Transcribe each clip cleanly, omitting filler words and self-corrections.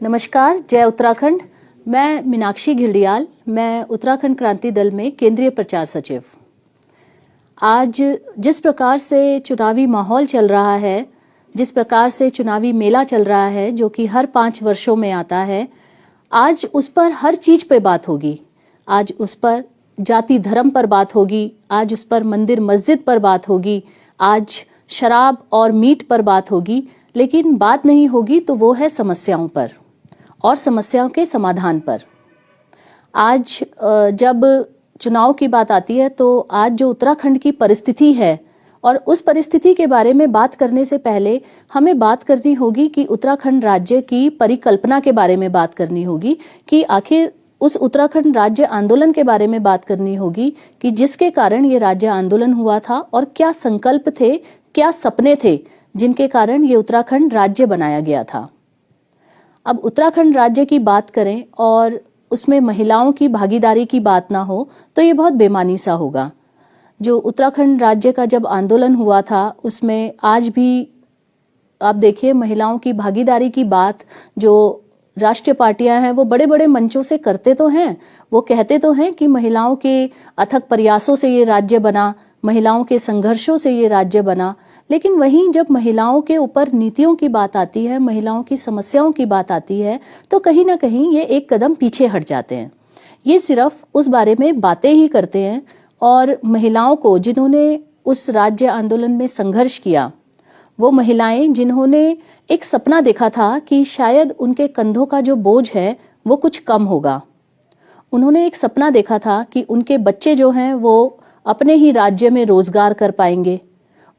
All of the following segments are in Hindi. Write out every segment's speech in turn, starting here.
नमस्कार, जय उत्तराखंड। मैं मीनाक्षी घिल्डियाल, मैं उत्तराखंड क्रांति दल में केंद्रीय प्रचार सचिव। आज जिस प्रकार से चुनावी माहौल चल रहा है, जिस प्रकार से चुनावी मेला चल रहा है जो कि हर 5 वर्षों में आता है, आज उस पर हर चीज पे बात होगी। आज उस पर जाति धर्म पर बात होगी, आज उस पर मंदिर मस्जिद पर बात होगी, आज शराब और मीट पर बात होगी, लेकिन बात नहीं होगी तो वो है समस्याओं पर और समस्याओं के समाधान पर। आज जब चुनाव की बात आती है तो आज जो उत्तराखंड की परिस्थिति है और उस परिस्थिति के बारे में बात करने से पहले हमें बात करनी होगी कि उत्तराखंड राज्य की परिकल्पना के बारे में बात करनी होगी कि आखिर उस उत्तराखंड राज्य आंदोलन के बारे में बात करनी होगी कि जिसके कारण ये राज्य आंदोलन हुआ था और क्या संकल्प थे, क्या सपने थे जिनके कारण ये उत्तराखंड राज्य बनाया गया था। अब उत्तराखंड राज्य की बात करें और उसमें महिलाओं की भागीदारी की बात ना हो तो ये बहुत बेमानी सा होगा। जो उत्तराखंड राज्य का जब आंदोलन हुआ था उसमें आज भी आप देखिए महिलाओं की भागीदारी की बात जो राष्ट्रीय पार्टियां हैं वो बड़े बड़े मंचों से करते तो हैं, वो कहते तो हैं कि महिलाओं के अथक प्रयासों से ये राज्य बना, महिलाओं के संघर्षों से ये राज्य बना, लेकिन वहीं जब महिलाओं के ऊपर नीतियों की बात आती है, महिलाओं की समस्याओं की बात आती है तो कहीं ना कहीं ये एक कदम पीछे हट जाते हैं। ये सिर्फ उस बारे में बातें ही करते हैं और महिलाओं को जिन्होंने उस राज्य आंदोलन में संघर्ष किया, वो महिलाएं जिन्होंने एक सपना देखा था कि शायद उनके कंधों का जो बोझ है वो कुछ कम होगा, उन्होंने एक सपना देखा था कि उनके बच्चे जो हैं वो अपने ही राज्य में रोजगार कर पाएंगे।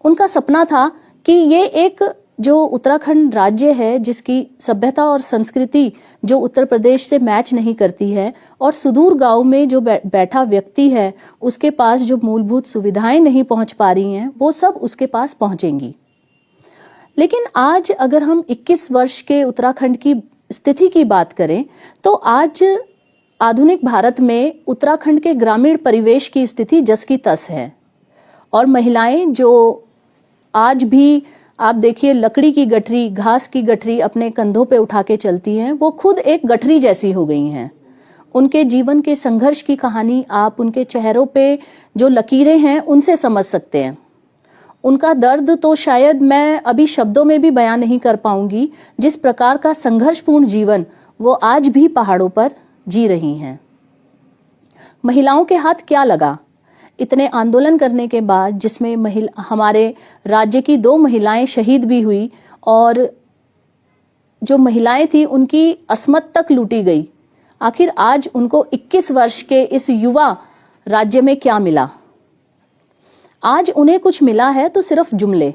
उनका सपना था कि ये एक जो उत्तराखंड राज्य है जिसकी सभ्यता और संस्कृति जो उत्तर प्रदेश से मैच नहीं करती है और सुदूर गांव में जो बैठा व्यक्ति है उसके पास जो मूलभूत सुविधाएं नहीं पहुंच पा रही हैं वो सब उसके पास पहुंचेंगी। लेकिन आज अगर हम 21 वर्ष के उत्तराखंड की स्थिति की बात करें तो आज आधुनिक भारत में उत्तराखंड के ग्रामीण परिवेश की स्थिति जस की तस है और महिलाएं जो आज भी आप देखिए लकड़ी की गठरी, घास की गठरी अपने कंधों पे उठा के चलती हैं, वो खुद एक गठरी जैसी हो गई हैं। उनके जीवन के संघर्ष की कहानी आप उनके चेहरों पे जो लकीरें हैं उनसे समझ सकते हैं। उनका दर्द तो शायद मैं अभी शब्दों में भी बयां नहीं कर पाऊंगी, जिस प्रकार का संघर्षपूर्ण जीवन वो आज भी पहाड़ों पर जी रही हैं। महिलाओं के हाथ क्या लगा इतने आंदोलन करने के बाद, जिसमें हमारे राज्य की 2 महिलाएं शहीद भी हुई और जो महिलाएं थी उनकी अस्मत तक लूटी गई। आखिर आज उनको 21 वर्ष के इस युवा राज्य में क्या मिला? आज उन्हें कुछ मिला है तो सिर्फ जुमले।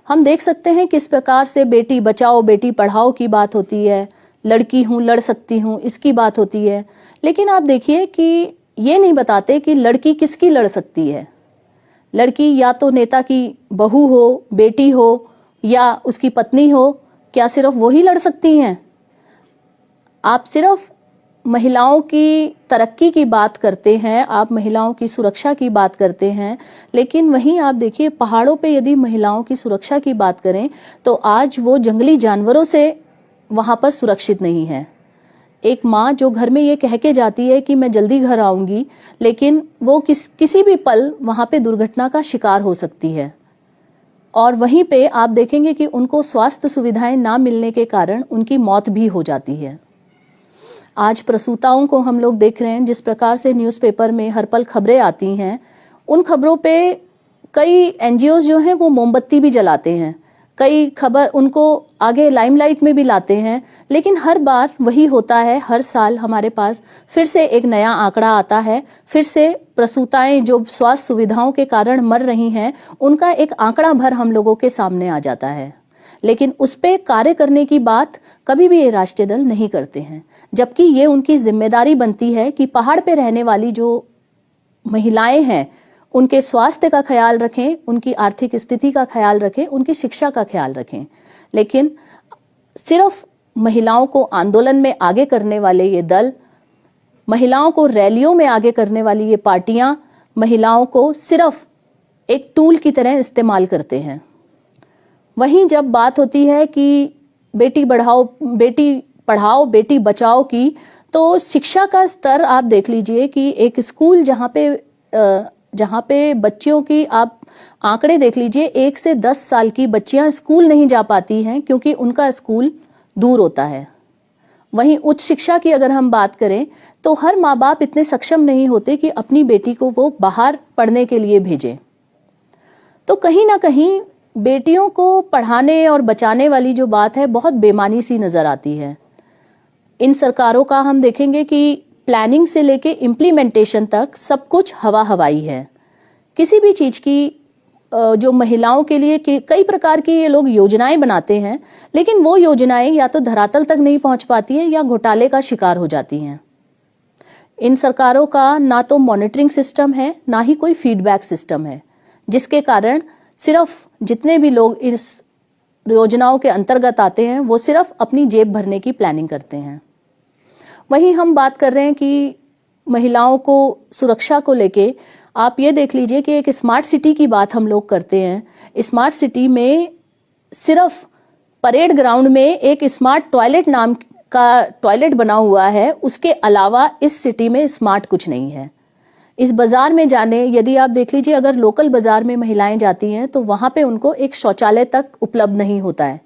हम देख सकते हैं किस प्रकार से बेटी बचाओ बेटी पढ़ाओ की बात होती है, लड़की हूं लड़ सकती हूं इसकी बात होती है, लेकिन आप देखिए कि ये नहीं बताते कि लड़की किसकी लड़ सकती है। लड़की या तो नेता की बहू हो, बेटी हो या उसकी पत्नी हो, क्या सिर्फ वो ही लड़ सकती हैं? आप सिर्फ महिलाओं की तरक्की की बात करते हैं, आप महिलाओं की सुरक्षा की बात करते हैं, लेकिन वहीं आप देखिए पहाड़ों पे यदि महिलाओं की सुरक्षा की बात करें तो आज वो जंगली जानवरों से वहां पर सुरक्षित नहीं है। एक माँ जो घर में ये कह के जाती है कि मैं जल्दी घर आऊंगी, लेकिन वो किसी भी पल वहां पे दुर्घटना का शिकार हो सकती है और वहीं पे आप देखेंगे कि उनको स्वास्थ्य सुविधाएं ना मिलने के कारण उनकी मौत भी हो जाती है। आज प्रसूताओं को हम लोग देख रहे हैं, जिस प्रकार से न्यूज़पेपर में हर पल खबरें आती हैं, उन खबरों पे कई एनजीओ जो हैं वो मोमबत्ती भी जलाते हैं, कई खबर उनको आगे लाइमलाइट में भी लाते हैं, लेकिन हर बार वही होता है। हर साल हमारे पास फिर से एक नया आंकड़ा आता है, फिर से प्रसूताएं जो स्वास्थ्य सुविधाओं के कारण मर रही हैं उनका एक आंकड़ा भर हम लोगों के सामने आ जाता है, लेकिन उस पे कार्य करने की बात कभी भी ये राष्ट्रीय दल नहीं करते हैं, जबकि ये उनकी जिम्मेदारी बनती है कि पहाड़ पे रहने वाली जो महिलाएं हैं उनके स्वास्थ्य का ख्याल रखें, उनकी आर्थिक स्थिति का ख्याल रखें, उनकी शिक्षा का ख्याल रखें। लेकिन सिर्फ महिलाओं को आंदोलन में आगे करने वाले ये दल, महिलाओं को रैलियों में आगे करने वाली ये पार्टियां महिलाओं को सिर्फ एक टूल की तरह इस्तेमाल करते हैं। वहीं जब बात होती है कि बेटी बढ़ाओ बेटी पढ़ाओ बेटी बचाओ की, तो शिक्षा का स्तर आप देख लीजिए कि एक स्कूल जहाँ पे बच्चियों की आप आंकड़े देख लीजिए, 1 से 10 साल की बच्चियां स्कूल नहीं जा पाती हैं क्योंकि उनका स्कूल दूर होता है। वहीं उच्च शिक्षा की अगर हम बात करें तो हर माँ बाप इतने सक्षम नहीं होते कि अपनी बेटी को वो बाहर पढ़ने के लिए भेजें। तो कहीं ना कहीं बेटियों को पढ़ाने और बचाने वाली जो बात है बहुत बेमानी सी नजर आती है। इन सरकारों का हम देखेंगे कि प्लानिंग से लेके इम्प्लीमेंटेशन तक सब कुछ हवा हवाई है। किसी भी चीज की जो महिलाओं के लिए कई प्रकार की ये लोग योजनाएं बनाते हैं, लेकिन वो योजनाएं या तो धरातल तक नहीं पहुंच पाती हैं या घोटाले का शिकार हो जाती हैं। इन सरकारों का ना तो मॉनिटरिंग सिस्टम है, ना ही कोई फीडबैक सिस्टम है, जिसके कारण सिर्फ जितने भी लोग इस योजनाओं के अंतर्गत आते हैं वो सिर्फ अपनी जेब भरने की प्लानिंग करते हैं। वहीं हम बात कर रहे हैं कि महिलाओं को सुरक्षा को लेके आप ये देख लीजिए कि एक स्मार्ट सिटी की बात हम लोग करते हैं। स्मार्ट सिटी में सिर्फ परेड ग्राउंड में एक स्मार्ट टॉयलेट नाम का टॉयलेट बना हुआ है, उसके अलावा इस सिटी में स्मार्ट कुछ नहीं है। इस बाजार में जाने, यदि आप देख लीजिए अगर लोकल बाजार में महिलाएं जाती हैं तो वहां पे उनको एक शौचालय तक उपलब्ध नहीं होता है।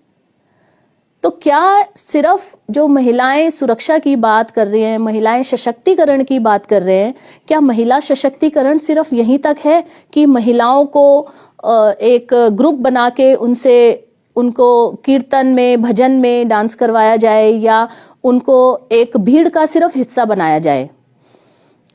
तो क्या सिर्फ जो महिलाएं सुरक्षा की बात कर रहे हैं, महिलाएं सशक्तिकरण की बात कर रहे हैं, क्या महिला सशक्तिकरण सिर्फ यहीं तक है कि महिलाओं को एक ग्रुप बना के उनको कीर्तन में, भजन में डांस करवाया जाए या उनको एक भीड़ का सिर्फ हिस्सा बनाया जाए?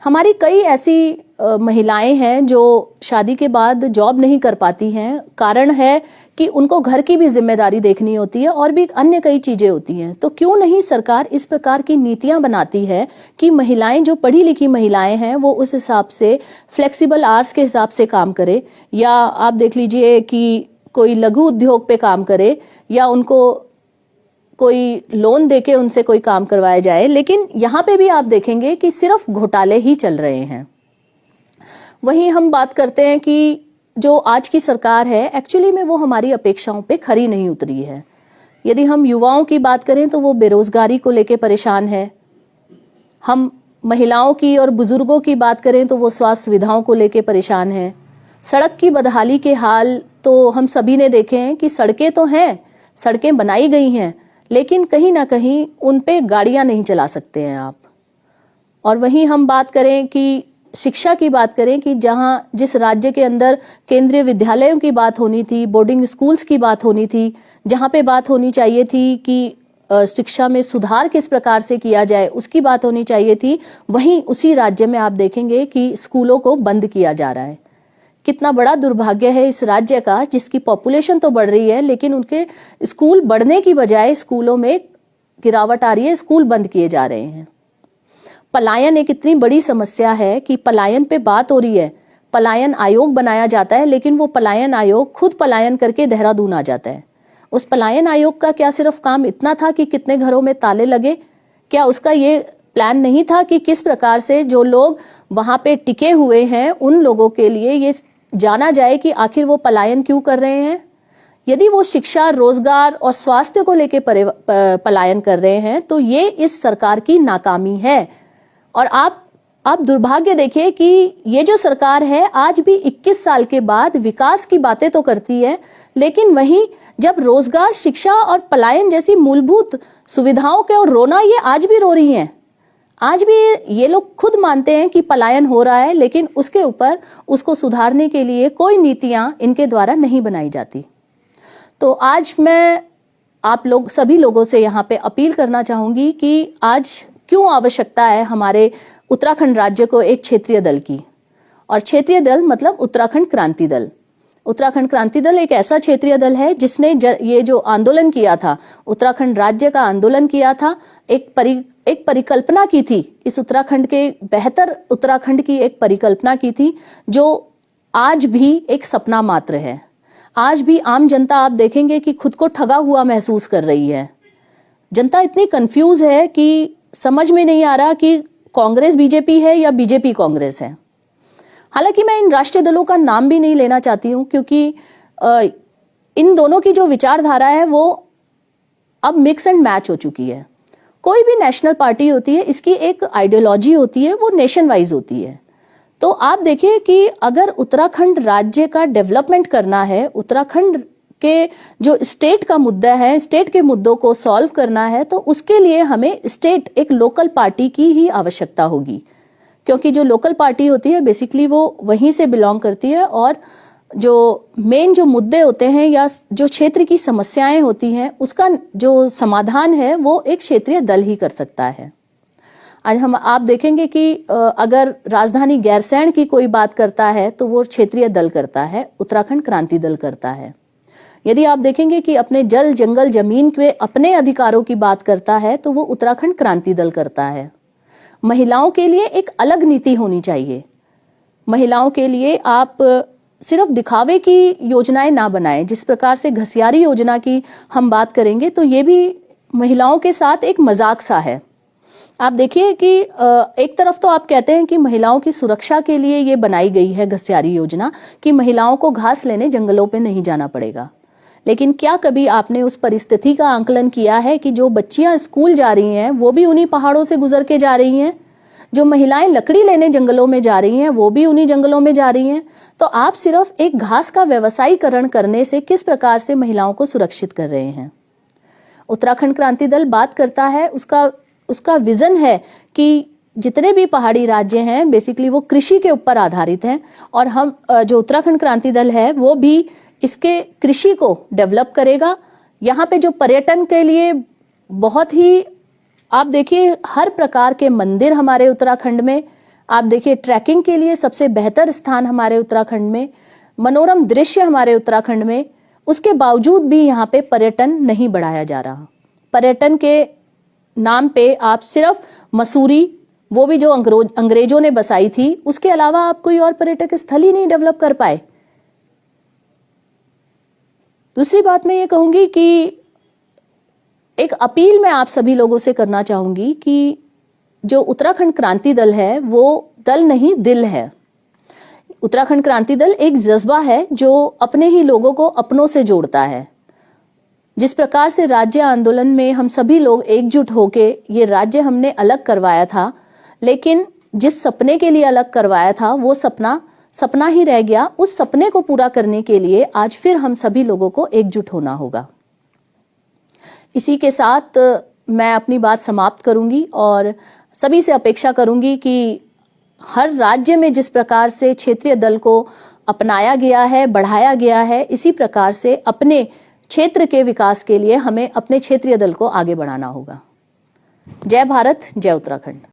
हमारी कई ऐसी महिलाएं हैं जो शादी के बाद जॉब नहीं कर पाती हैं। कारण है कि उनको घर की भी जिम्मेदारी देखनी होती है और भी अन्य कई चीजें होती हैं। तो क्यों नहीं सरकार इस प्रकार की नीतियां बनाती है कि महिलाएं, जो पढ़ी लिखी महिलाएं हैं, वो उस हिसाब से फ्लेक्सिबल आवर्स के हिसाब से काम करे, या आप देख लीजिए कि कोई लघु उद्योग पे काम करे या उनको कोई लोन देके उनसे कोई काम करवाया जाए। लेकिन यहाँ पे भी आप देखेंगे कि सिर्फ घोटाले ही चल रहे हैं। वहीं हम बात करते हैं कि जो आज की सरकार है एक्चुअली में वो हमारी अपेक्षाओं पे खरी नहीं उतरी है। यदि हम युवाओं की बात करें तो वो बेरोजगारी को लेके परेशान है। हम महिलाओं की और बुजुर्गों की बात करें तो वो स्वास्थ्य सुविधाओं को लेके परेशान है। सड़क की बदहाली के हाल तो हम सभी ने देखे हैं कि सड़कें तो हैं, सड़कें बनाई गई हैं, लेकिन कहीं ना कहीं उन पे गाड़ियां नहीं चला सकते हैं आप। और वहीं हम बात करें कि शिक्षा की बात करें कि जिस राज्य के अंदर केंद्रीय विद्यालयों की बात होनी थी, बोर्डिंग स्कूल्स की बात होनी थी, जहां पे बात होनी चाहिए थी कि शिक्षा में सुधार किस प्रकार से किया जाए, उसकी बात होनी चाहिए थी, वहीं उसी राज्य में आप देखेंगे कि स्कूलों को बंद किया जा रहा है। कितना बड़ा दुर्भाग्य है इस राज्य का, जिसकी पॉपुलेशन तो बढ़ रही है लेकिन उनके स्कूल बढ़ने की बजाय स्कूलों में गिरावट आ रही है, स्कूल बंद किए जा रहे हैं। पलायन एक इतनी बड़ी समस्या है कि पलायन पे बात हो रही है, पलायन आयोग बनाया जाता है, लेकिन वो पलायन आयोग खुद पलायन करके देहरादून आ जाता है। उस पलायन आयोग का क्या सिर्फ काम इतना था कि कितने घरों में ताले लगे? क्या उसका ये प्लान नहीं था कि किस प्रकार से जो लोग वहां पे टिके हुए हैं उन लोगों के लिए ये जाना जाए कि आखिर वो पलायन क्यों कर रहे हैं? यदि वो शिक्षा, रोजगार और स्वास्थ्य को लेके पलायन कर रहे हैं तो ये इस सरकार की नाकामी है। और आप दुर्भाग्य देखिए कि ये जो सरकार है आज भी 21 साल के बाद विकास की बातें तो करती है, लेकिन वहीं जब रोजगार, शिक्षा और पलायन जैसी मूलभूत सुविधाओं के और रोना, ये आज भी रो रही हैं। आज भी ये लोग खुद मानते हैं कि पलायन हो रहा है, लेकिन उसके ऊपर उसको सुधारने के लिए कोई नीतियां इनके द्वारा नहीं बनाई जाती। तो आज मैं आप लोग सभी लोगों से यहाँ पे अपील करना चाहूंगी कि आज क्यों आवश्यकता है हमारे उत्तराखंड राज्य को एक क्षेत्रीय दल की। और क्षेत्रीय दल मतलब उत्तराखंड क्रांति दल। उत्तराखंड क्रांति दल एक ऐसा क्षेत्रीय दल है जिसने ये जो आंदोलन किया था, उत्तराखंड राज्य का आंदोलन किया था, एक परिकल्पना की थी, इस उत्तराखंड के बेहतर उत्तराखंड की एक परिकल्पना की थी, जो आज भी एक सपना मात्र है। आज भी आम जनता आप देखेंगे कि खुद को ठगा हुआ महसूस कर रही है। जनता इतनी कंफ्यूज है कि समझ में नहीं आ रहा कि कांग्रेस बीजेपी है या बीजेपी कांग्रेस है। हालांकि मैं इन राष्ट्रीय दलों का नाम भी नहीं लेना चाहती हूं, क्योंकि इन दोनों की जो विचारधारा है वो अब मिक्स एंड मैच हो चुकी है। कोई भी नेशनल पार्टी होती है, इसकी एक आइडियोलॉजी होती है, वो नेशन वाइज होती है। तो आप देखिए कि अगर उत्तराखंड राज्य का डेवलपमेंट करना है, उत्तराखंड के जो स्टेट का मुद्दा है, स्टेट के मुद्दों को सॉल्व करना है, तो उसके लिए हमें स्टेट एक लोकल पार्टी की ही आवश्यकता होगी, क्योंकि जो लोकल पार्टी होती है बेसिकली वो वहीं से बिलोंग करती है और जो मेन जो मुद्दे होते हैं या जो क्षेत्र की समस्याएं होती हैं उसका जो समाधान है वो एक क्षेत्रीय दल ही कर सकता है। आज आप देखेंगे कि अगर राजधानी गैरसैंण की कोई बात करता है तो वो क्षेत्रीय दल करता है, उत्तराखंड क्रांति दल करता है। यदि आप देखेंगे कि अपने जल जंगल जमीन के अपने अधिकारों की बात करता है तो वो उत्तराखंड क्रांति दल करता है। महिलाओं के लिए एक अलग नीति होनी चाहिए। महिलाओं के लिए आप सिर्फ दिखावे की योजनाएं ना बनाएं। जिस प्रकार से घसियारी योजना की हम बात करेंगे तो ये भी महिलाओं के साथ एक मजाक सा है। आप देखिए कि एक तरफ तो आप कहते हैं कि महिलाओं की सुरक्षा के लिए ये बनाई गई है घसियारी योजना कि महिलाओं को घास लेने जंगलों पे नहीं जाना पड़ेगा, लेकिन क्या कभी आपने उस परिस्थिति का आंकलन किया है कि जो बच्चियां स्कूल जा रही हैं वो भी उन्हीं पहाड़ों से गुजर के जा रही हैं, जो महिलाएं लकड़ी लेने जंगलों में जा रही हैं वो भी उन्हीं जंगलों में जा रही हैं। तो आप सिर्फ एक घास का व्यवसायीकरण करने से किस प्रकार से महिलाओं को सुरक्षित कर रहे हैं। उत्तराखंड क्रांति दल बात करता है, उसका विजन है कि जितने भी पहाड़ी राज्य हैं बेसिकली वो कृषि के ऊपर आधारित हैं और हम जो उत्तराखंड क्रांति दल है वो भी इसके कृषि को डेवलप करेगा। यहाँ पे जो पर्यटन के लिए बहुत ही आप देखिए हर प्रकार के मंदिर हमारे उत्तराखंड में, आप देखिए ट्रैकिंग के लिए सबसे बेहतर स्थान हमारे उत्तराखंड में, मनोरम दृश्य हमारे उत्तराखंड में, उसके बावजूद भी यहाँ पे पर्यटन नहीं बढ़ाया जा रहा। पर्यटन के नाम पे आप सिर्फ मसूरी, वो भी जो अंग्रेजों ने बसाई थी, उसके अलावा आप कोई और पर्यटक स्थल ही नहीं डेवलप कर पाए। दूसरी बात मैं ये कहूंगी कि एक अपील मैं आप सभी लोगों से करना चाहूंगी कि जो उत्तराखंड क्रांति दल है वो दल नहीं दिल है। उत्तराखंड क्रांति दल एक जज्बा है जो अपने ही लोगों को अपनों से जोड़ता है। जिस प्रकार से राज्य आंदोलन में हम सभी लोग एकजुट होके ये राज्य हमने अलग करवाया था, लेकिन जिस सपने के लिए अलग करवाया था वो सपना ही रह गया। उस सपने को पूरा करने के लिए आज फिर हम सभी लोगों को एकजुट होना होगा। इसी के साथ मैं अपनी बात समाप्त करूंगी और सभी से अपेक्षा करूंगी कि हर राज्य में जिस प्रकार से क्षेत्रीय दल को अपनाया गया है, बढ़ाया गया है, इसी प्रकार से अपने क्षेत्र के विकास के लिए हमें अपने क्षेत्रीय दल को आगे बढ़ाना होगा। जय भारत, जय उत्तराखंड।